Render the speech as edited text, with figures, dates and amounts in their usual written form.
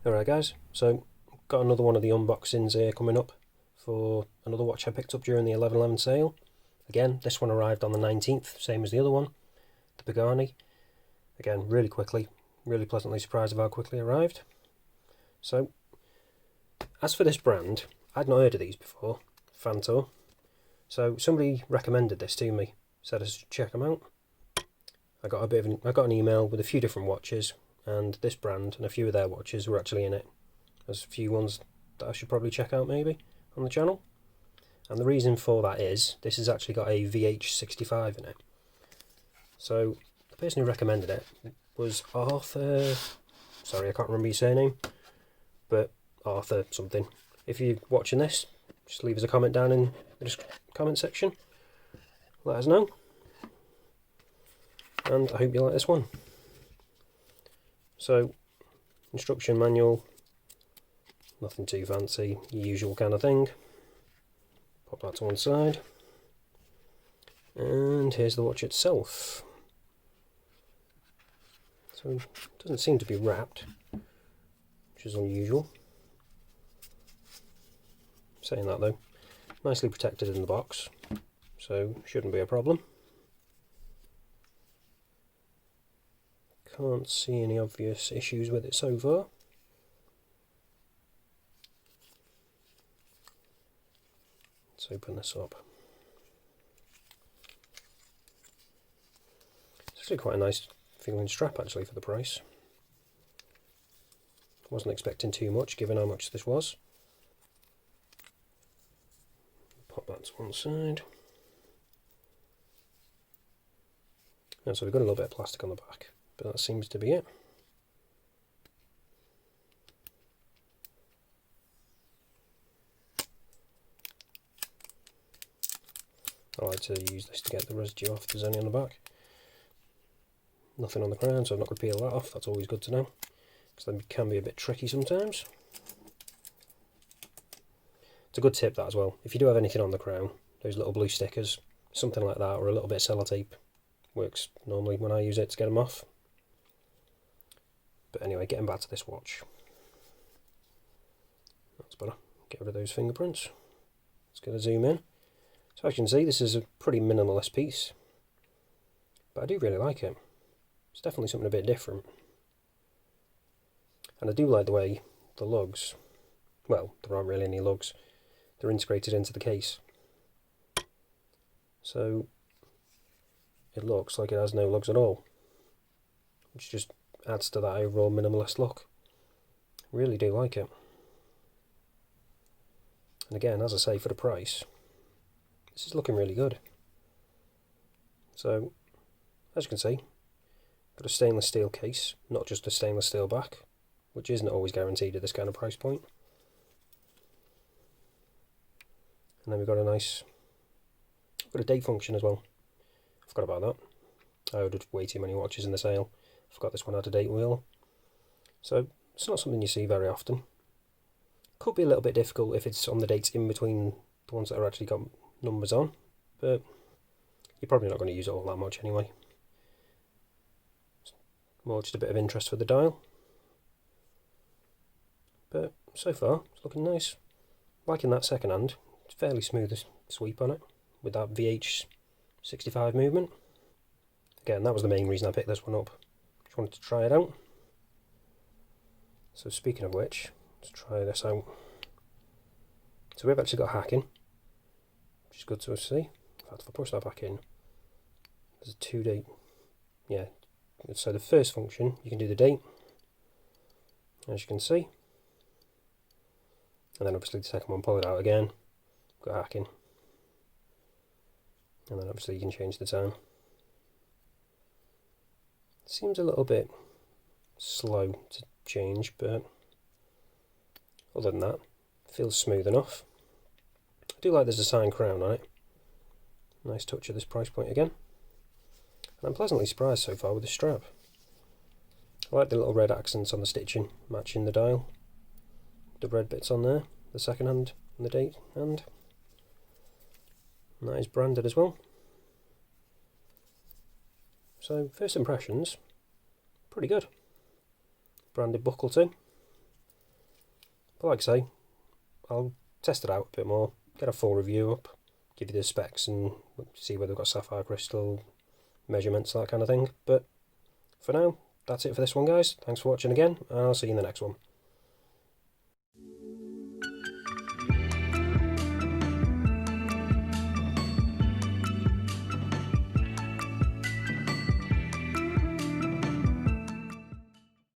Alright guys, so got another one of the unboxings here coming up for another watch I picked up during the 11/11 sale. Again, this one arrived on the 19th, same as the other one, the Pagani. Again, really quickly, really pleasantly surprised of how quickly it arrived. So, as for this brand, I'd not heard of these before, Fantor. So somebody recommended this to me, said I should check them out. I got an email with a few different watches, and this brand and a few of their watches were actually in it. There's a few ones that I should probably check out maybe on the channel. And the reason for that is, this has actually got a VH65 in it. So, the person who recommended it was Arthur, sorry I can't remember your surname, but Arthur something. If you're watching this, just leave us a comment down in the comment section. Let us know. And I hope you like this one. So, instruction manual, nothing too fancy, your usual kind of thing. Pop that to one side. And here's the watch itself. So, it doesn't seem to be wrapped, which is unusual. Saying that though, nicely protected in the box, so shouldn't be a problem. Can't see any obvious issues with it so far. Let's open this up. It's actually quite a nice feeling strap actually for the price. Wasn't expecting too much given how much this was. Pop that to one side. And so we've got a little bit of plastic on the back, but that seems to be it. I like to use this to get the residue off if there's any on the back. Nothing on the crown, so I'm not going to peel that off. That's always good to know, because they can be a bit tricky sometimes. It's a good tip that as well. If you do have anything on the crown, those little blue stickers, something like that, or a little bit of sellotape, works normally when I use it to get them off. But anyway, getting back to this watch. That's better. Get rid of those fingerprints. Let's get a zoom in. So as you can see, this is a pretty minimalist piece, but I do really like it. It's definitely something a bit different. And I do like the way the lugs, well, there aren't really any lugs, they're integrated into the case. So it looks like it has no lugs at all, which just adds to that overall minimalist look. Really do like it. And again, as I say, for the price, this is looking really good. So, as you can see, got a stainless steel case, not just a stainless steel back, which isn't always guaranteed at this kind of price point. And then we've got a date function as well. Forgot about that. I ordered way too many watches in the sale. Forgot this one had a date wheel. So it's not something you see very often. Could be a little bit difficult if it's on the dates in between the ones that are actually got numbers on, but you're probably not going to use it all that much anyway. It's more just a bit of interest for the dial. But so far, it's looking nice. Liking that second hand. It's fairly smooth sweep on it with that VH65 movement. Again, that was the main reason I picked this one up. Just wanted to try it out. So speaking of which, let's try this out. So we've actually got hacking, which is good to see. In fact, if I push that back in, there's a 2 date. Yeah, so the first function, you can do the date, as you can see. And then obviously the second one, pull it out again, got hacking. And then obviously you can change the time. Seems a little bit slow to change, but other than that, it feels smooth enough. I do like there's a signed crown on it. Nice touch at this price point again. And I'm pleasantly surprised so far with the strap. I like the little red accents on the stitching, matching the dial. The red bits on there, the second hand and the date hand. And that is branded as well. So first impressions, pretty good. Branded buckle too. But like I say, I'll test it out a bit more, get a full review up, give you the specs and see whether they've got sapphire crystal measurements, that kind of thing. But for now, that's it for this one, guys. Thanks for watching again, and I'll see you in the next one.